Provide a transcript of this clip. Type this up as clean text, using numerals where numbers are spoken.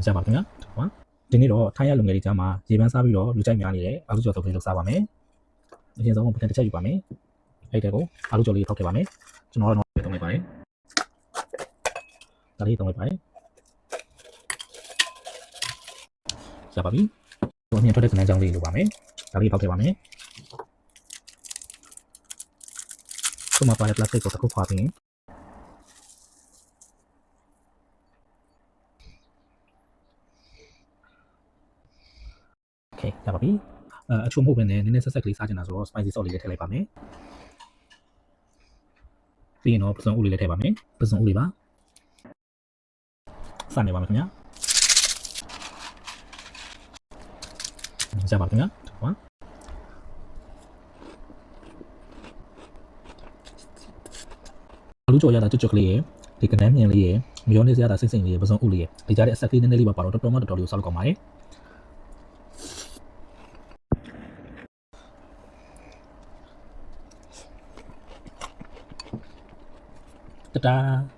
ရပါခင်ဗျာဟုတ်ဒီနေ့တော့ထိုင်းရလူငယ်တွေကြားမှာရေပန်းစားပြီးတော့လူကြိုက်များနေတဲ့အာလူကျော်တုပ်လေးလုပ်စားပါမယ်အရင်ဆုံးပကံတစ်ချက်ယူပါမယ်အဲ့တဲ့ကိုအာလူကျော်လေးထောက်ထည့်ပါမယ်ကျွန်တော်တော့တုံးလိုက်ပါတယ်ဒါလေးတုံးလိုက်ပါတယ်ရပါပြီတော့မြင်ထွက်တဲ့ကနန်းချောင်းလေးလိုပါမယ်ဒါလေးထောက်ထည့်ပါမယ်ခုမှပါတဲ့ plastic ကိုတစ်ခုခွာပြီးโอเคရပါပြီအချို့မဟုတ်ဘဲနဲ့နည်းနည်းဆက်ဆက်ကလေးစားချင်တာဆိုတော့ spicy sauce လေးလည်းထည့်လိုက်ပါမယ်ပြီးရင်တော့ပစုံဥလေးလည်းထည့်ပါမယ်ပစုံဥလေးပါစနေပါမယ်ခင်ဗျာရပါခင်ဗျာဟုတ်လူကြော်ရတာကြွကလေးရယ်ဒီကနန်းမြင်လေးရယ်မယောနေစရတာစိတ်စိတ်လေးရယ်ပစုံဥလေးရယ်ဒီကြားတဲ့အဆက်ကလေးနည်းနည်းလေးပါတော့တော်တော်လေးကိုစားလို့ကောင်းပါတယ်တဒါ